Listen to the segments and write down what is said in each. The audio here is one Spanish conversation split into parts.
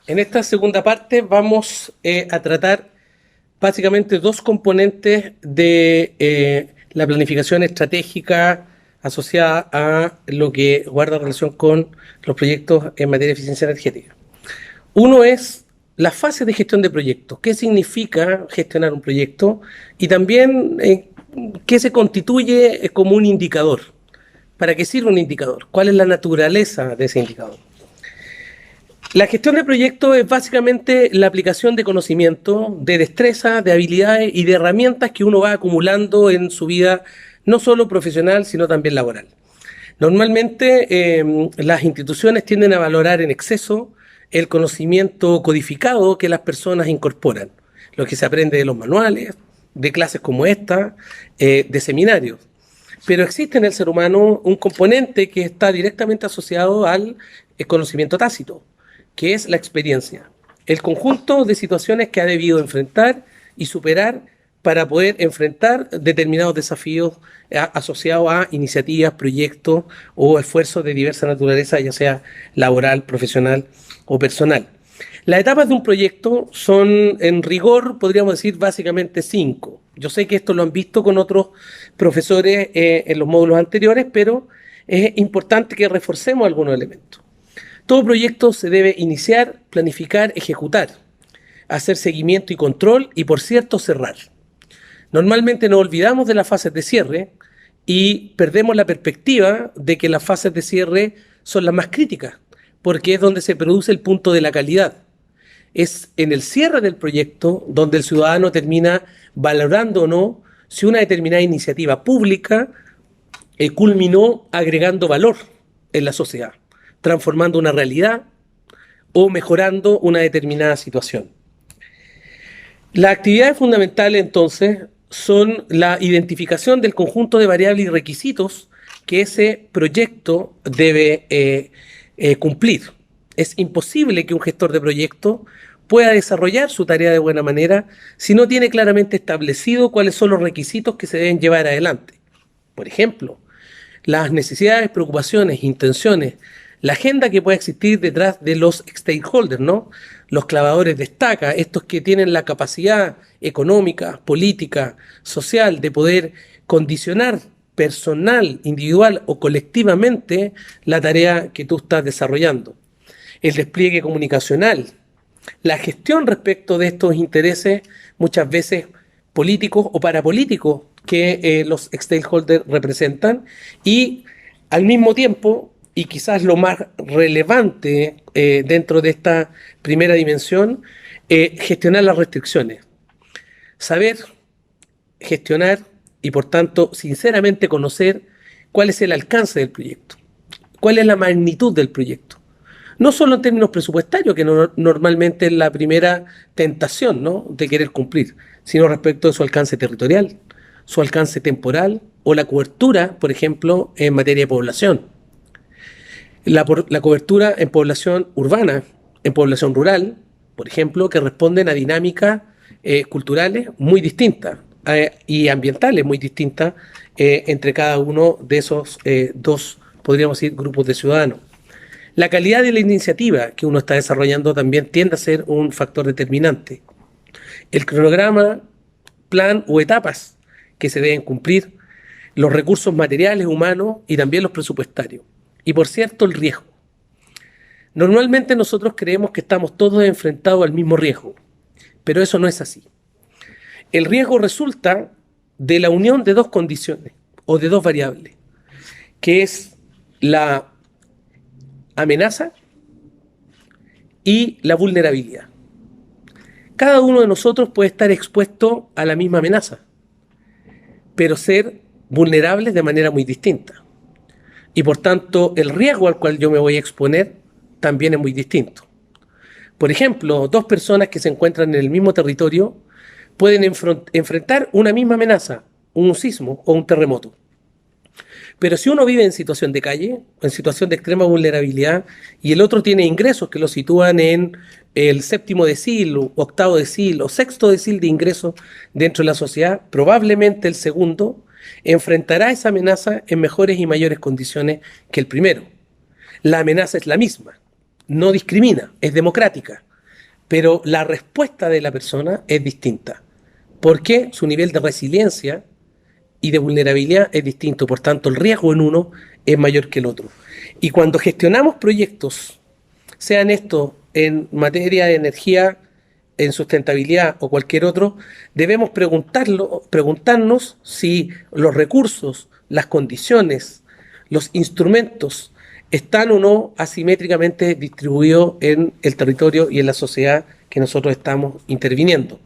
En esta segunda parte vamos a tratar básicamente dos componentes de la planificación estratégica asociada a lo que guarda relación con los proyectos en materia de eficiencia energética. Uno es la fase de gestión de proyectos, qué significa gestionar un proyecto y también qué se constituye como un indicador, para qué sirve un indicador, cuál es la naturaleza de ese indicador. La gestión de proyectos es básicamente la aplicación de conocimiento, de destreza, de habilidades y de herramientas que uno va acumulando en su vida, no solo profesional, sino también laboral. Normalmente las instituciones tienden a valorar en exceso el conocimiento codificado que las personas incorporan, lo que se aprende de los manuales, de clases como esta, de seminarios. Pero existe en el ser humano un componente que está directamente asociado al conocimiento tácito, que es la experiencia, el conjunto de situaciones que ha debido enfrentar y superar para poder enfrentar determinados desafíos asociados a iniciativas, proyectos o esfuerzos de diversa naturaleza, ya sea laboral, profesional o personal. Las etapas de un proyecto son, en rigor, podríamos decir básicamente 5. Yo sé que esto lo han visto con otros profesores en los módulos anteriores, pero es importante que reforcemos algunos elementos. Todo proyecto se debe iniciar, planificar, ejecutar, hacer seguimiento y control y, por cierto, cerrar. Normalmente nos olvidamos de las fases de cierre y perdemos la perspectiva de que las fases de cierre son las más críticas, porque es donde se produce el punto de la calidad. Es en el cierre del proyecto donde el ciudadano termina valorando o no si una determinada iniciativa pública culminó agregando valor en la sociedad, transformando una realidad o mejorando una determinada situación. Las actividades fundamentales, entonces, son la identificación del conjunto de variables y requisitos que ese proyecto debe cumplir. Es imposible que un gestor de proyecto pueda desarrollar su tarea de buena manera si no tiene claramente establecido cuáles son los requisitos que se deben llevar adelante. Por ejemplo, las necesidades, preocupaciones, intenciones, la agenda que puede existir detrás de los stakeholders, ¿no? Los clavadores de estaca, estos que tienen la capacidad económica, política, social de poder condicionar personal, individual o colectivamente la tarea que tú estás desarrollando. El despliegue comunicacional, la gestión respecto de estos intereses, muchas veces políticos o parapolíticos que los stakeholders representan, y al mismo tiempo, y quizás lo más relevante dentro de esta primera dimensión, gestionar las restricciones. Saber gestionar y, por tanto, sinceramente conocer cuál es el alcance del proyecto, cuál es la magnitud del proyecto. No solo en términos presupuestarios, que normalmente es la primera tentación, ¿no?, de querer cumplir, sino respecto de su alcance territorial, su alcance temporal o la cobertura, por ejemplo, en materia de población. La cobertura en población urbana, en población rural, por ejemplo, que responden a dinámicas culturales muy distintas y ambientales muy distintas entre cada uno de esos dos, podríamos decir, grupos de ciudadanos. La calidad de la iniciativa que uno está desarrollando también tiende a ser un factor determinante. El cronograma, plan o etapas que se deben cumplir, los recursos materiales, humanos y también los presupuestarios. Y, por cierto, el riesgo. Normalmente nosotros creemos que estamos todos enfrentados al mismo riesgo, pero eso no es así. El riesgo resulta de la unión de dos condiciones o de dos variables, que es la amenaza y la vulnerabilidad. Cada uno de nosotros puede estar expuesto a la misma amenaza, pero ser vulnerables de manera muy distinta. Y por tanto, el riesgo al cual yo me voy a exponer también es muy distinto. Por ejemplo, dos personas que se encuentran en el mismo territorio pueden enfrentar una misma amenaza, un sismo o un terremoto. Pero si uno vive en situación de calle, en situación de extrema vulnerabilidad, y el otro tiene ingresos que lo sitúan en el séptimo decil, octavo decil o sexto decil de ingresos dentro de la sociedad, probablemente el segundo enfrentará esa amenaza en mejores y mayores condiciones que el primero. La amenaza es la misma, no discrimina, es democrática, pero la respuesta de la persona es distinta, porque su nivel de resiliencia y de vulnerabilidad es distinto, por tanto el riesgo en uno es mayor que el otro. Y cuando gestionamos proyectos, sean estos en materia de energía, en sustentabilidad o cualquier otro, debemos preguntarnos si los recursos, las condiciones, los instrumentos están o no asimétricamente distribuidos en el territorio y en la sociedad que nosotros estamos interviniendo.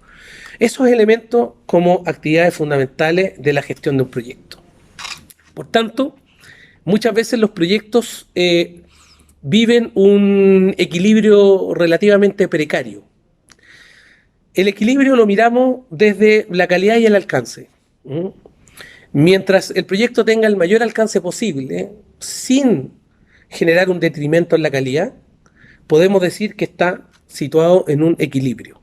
Esos elementos como actividades fundamentales de la gestión de un proyecto. Por tanto, muchas veces los proyectos viven un equilibrio relativamente precario. El equilibrio lo miramos desde la calidad y el alcance. Mientras el proyecto tenga el mayor alcance posible, sin generar un detrimento en la calidad, podemos decir que está situado en un equilibrio.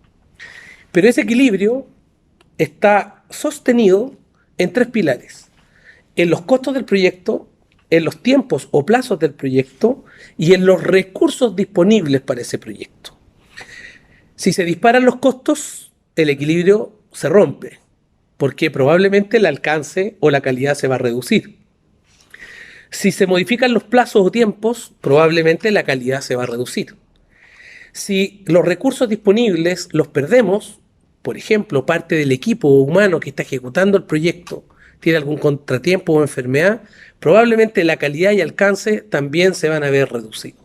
Pero ese equilibrio está sostenido en tres pilares: en los costos del proyecto, en los tiempos o plazos del proyecto y en los recursos disponibles para ese proyecto. Si se disparan los costos, el equilibrio se rompe, porque probablemente el alcance o la calidad se va a reducir. Si se modifican los plazos o tiempos, probablemente la calidad se va a reducir. Si los recursos disponibles los perdemos, por ejemplo, parte del equipo humano que está ejecutando el proyecto tiene algún contratiempo o enfermedad, probablemente la calidad y alcance también se van a ver reducidos.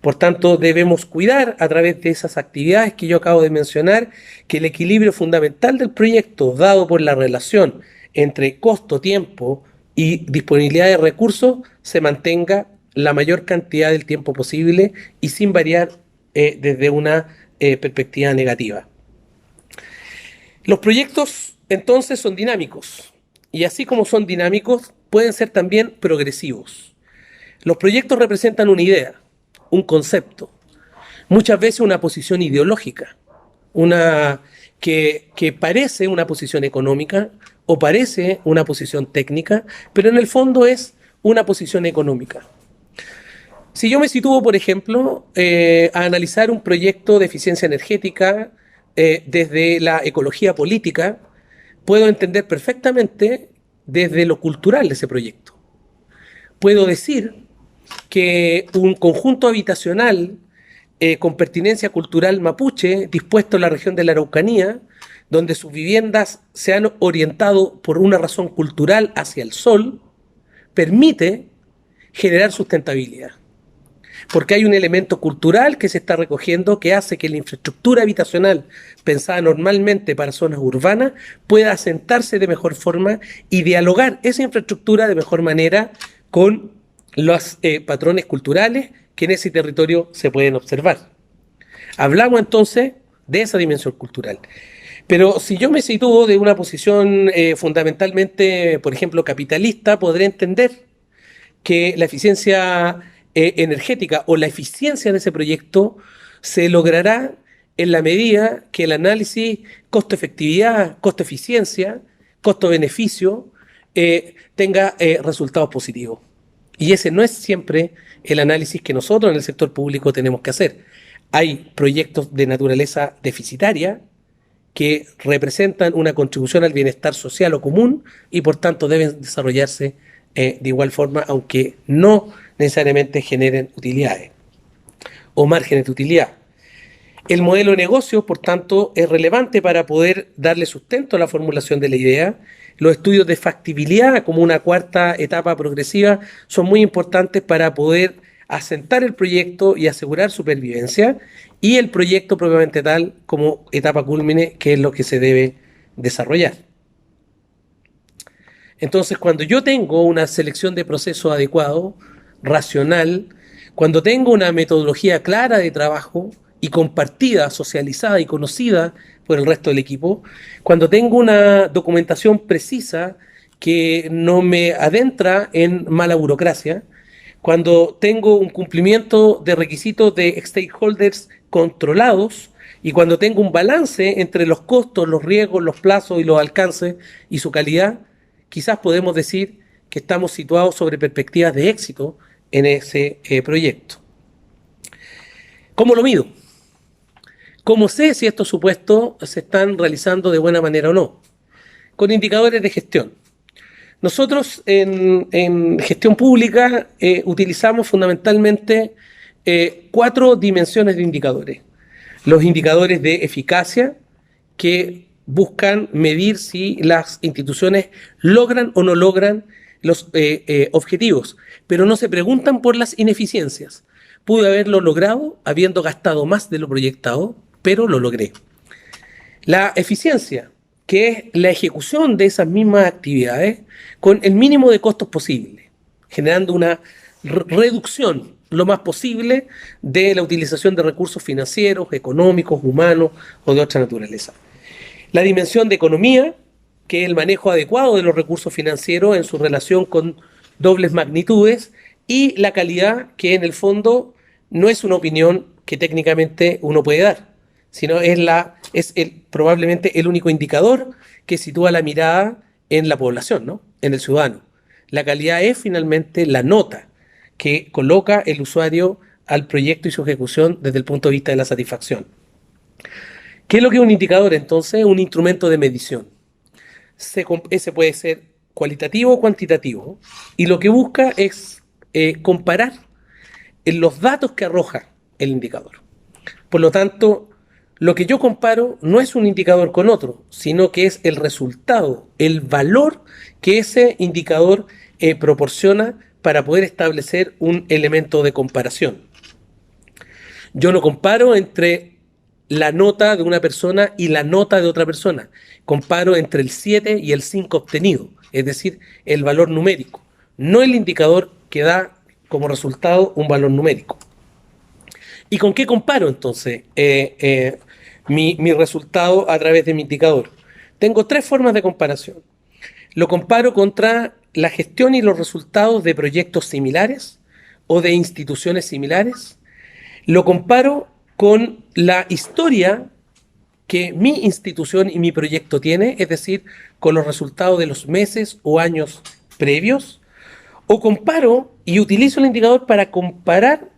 Por tanto, debemos cuidar a través de esas actividades que yo acabo de mencionar que el equilibrio fundamental del proyecto, dado por la relación entre costo, tiempo y disponibilidad de recursos, se mantenga la mayor cantidad del tiempo posible y sin variar desde una perspectiva negativa. Los proyectos entonces son dinámicos y así como son dinámicos pueden ser también progresivos. Los proyectos representan una idea, un concepto, muchas veces una posición ideológica, que parece una posición económica o parece una posición técnica, pero en el fondo es una posición económica. Si yo me sitúo, por ejemplo, a analizar un proyecto de eficiencia energética desde la ecología política, puedo entender perfectamente desde lo cultural de ese proyecto. Puedo decir que un conjunto habitacional con pertinencia cultural mapuche, dispuesto en la región de la Araucanía, donde sus viviendas se han orientado por una razón cultural hacia el sol, permite generar sustentabilidad. Porque hay un elemento cultural que se está recogiendo que hace que la infraestructura habitacional pensada normalmente para zonas urbanas pueda asentarse de mejor forma y dialogar esa infraestructura de mejor manera con los patrones culturales que en ese territorio se pueden observar. Hablamos entonces de esa dimensión cultural. Pero si yo me sitúo de una posición fundamentalmente, por ejemplo, capitalista, podré entender que la eficiencia energética o la eficiencia de ese proyecto se logrará en la medida que el análisis costo-efectividad, costo-eficiencia, costo-beneficio tenga resultados positivos. Y ese no es siempre el análisis que nosotros en el sector público tenemos que hacer. Hay proyectos de naturaleza deficitaria que representan una contribución al bienestar social o común y por tanto deben desarrollarse de igual forma, aunque no necesariamente generen utilidades o márgenes de utilidad. El modelo de negocio, por tanto, es relevante para poder darle sustento a la formulación de la idea. Los estudios de factibilidad, como una cuarta etapa progresiva, son muy importantes para poder asentar el proyecto y asegurar supervivencia, y el proyecto propiamente tal como etapa cúlmine, que es lo que se debe desarrollar. Entonces, cuando yo tengo una selección de procesos adecuado, racional, cuando tengo una metodología clara de trabajo y compartida, socializada y conocida por el resto del equipo, cuando tengo una documentación precisa que no me adentra en mala burocracia, cuando tengo un cumplimiento de requisitos de stakeholders controlados y cuando tengo un balance entre los costos, los riesgos, los plazos y los alcances y su calidad, quizás podemos decir que estamos situados sobre perspectivas de éxito en ese proyecto. ¿Cómo lo mido? ¿Cómo sé si estos supuestos se están realizando de buena manera o no? Con indicadores de gestión. Nosotros en gestión pública utilizamos fundamentalmente 4 dimensiones de indicadores. Los indicadores de eficacia, que buscan medir si las instituciones logran o no logran los objetivos, pero no se preguntan por las ineficiencias. Pude haberlo logrado habiendo gastado más de lo proyectado, pero lo logré. La eficiencia, que es la ejecución de esas mismas actividades con el mínimo de costos posible, generando una reducción lo más posible de la utilización de recursos financieros, económicos, humanos o de otra naturaleza. La dimensión de economía, que es el manejo adecuado de los recursos financieros en su relación con dobles magnitudes, y la calidad, que en el fondo no es una opinión que técnicamente uno puede dar, sino es probablemente el único indicador que sitúa la mirada en la población, ¿no? En el ciudadano. La calidad es finalmente la nota que coloca el usuario al proyecto y su ejecución desde el punto de vista de la satisfacción. ¿Qué es lo que es un indicador entonces? Un instrumento de medición. Ese puede ser cualitativo o cuantitativo, y lo que busca es comparar los datos que arroja el indicador. Por lo tanto, lo que yo comparo no es un indicador con otro, sino que es el resultado, el valor que ese indicador proporciona para poder establecer un elemento de comparación. Yo no comparo entre la nota de una persona y la nota de otra persona. Comparo entre el 7 y el 5 obtenido, es decir, el valor numérico, no el indicador que da como resultado un valor numérico. ¿Y con qué comparo entonces mi resultado a través de mi indicador? Tengo 3 formas de comparación. Lo comparo contra la gestión y los resultados de proyectos similares o de instituciones similares. Lo comparo con la historia que mi institución y mi proyecto tiene, es decir, con los resultados de los meses o años previos. O comparo y utilizo el indicador para comparar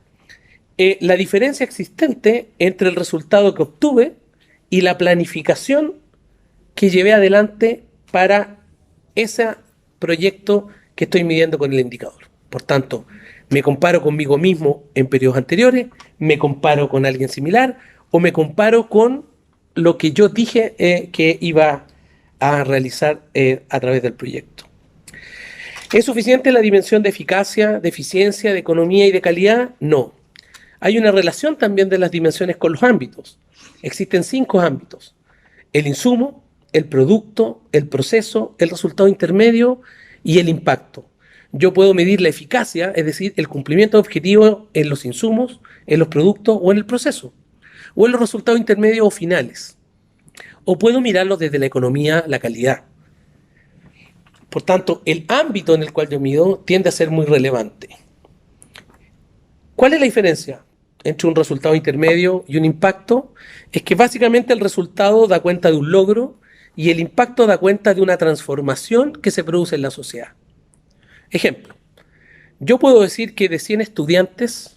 la diferencia existente entre el resultado que obtuve y la planificación que llevé adelante para ese proyecto que estoy midiendo con el indicador. Por tanto, me comparo conmigo mismo en periodos anteriores, me comparo con alguien similar o me comparo con lo que yo dije que iba a realizar a través del proyecto. ¿Es suficiente la dimensión de eficacia, de eficiencia, de economía y de calidad? No. Hay una relación también de las dimensiones con los ámbitos. Existen 5 ámbitos: el insumo, el producto, el proceso, el resultado intermedio y el impacto. Yo puedo medir la eficacia, es decir, el cumplimiento de objetivos en los insumos, en los productos o en el proceso, o en los resultados intermedios o finales. O puedo mirarlo desde la economía, la calidad. Por tanto, el ámbito en el cual yo mido tiende a ser muy relevante. ¿Cuál es la diferencia entre un resultado intermedio y un impacto? Es que básicamente el resultado da cuenta de un logro y el impacto da cuenta de una transformación que se produce en la sociedad. Ejemplo, yo puedo decir que de 100 estudiantes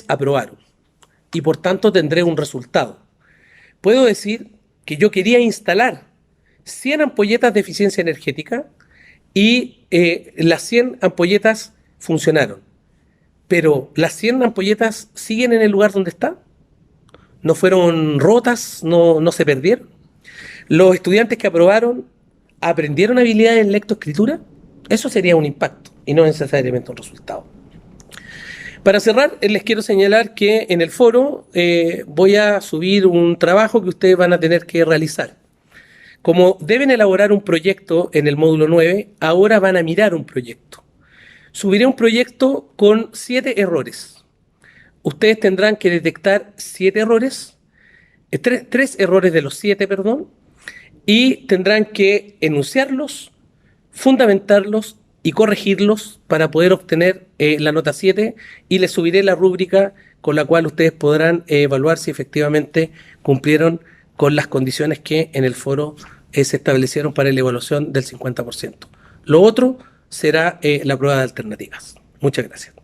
aprobaron y por tanto tendré un resultado. Puedo decir que yo quería instalar 100 ampolletas de eficiencia energética y las 100 ampolletas funcionaron. Pero las 100 ampolletas siguen en el lugar donde están. No fueron rotas, no se perdieron. Los estudiantes que aprobaron aprendieron habilidades en lectoescritura. Eso sería un impacto y no necesariamente un resultado. Para cerrar, les quiero señalar que en el foro voy a subir un trabajo que ustedes van a tener que realizar. Como deben elaborar un proyecto en el módulo 9, ahora van a mirar un proyecto. Subiré un proyecto con 7 errores. Ustedes tendrán que detectar 7 errores, 3 errores de los 7, perdón, y tendrán que enunciarlos, fundamentarlos y corregirlos para poder obtener la nota 7, y les subiré la rúbrica con la cual ustedes podrán evaluar si efectivamente cumplieron con las condiciones que en el foro se establecieron para la evaluación del 50%. Lo otro será la prueba de alternativas. Muchas gracias.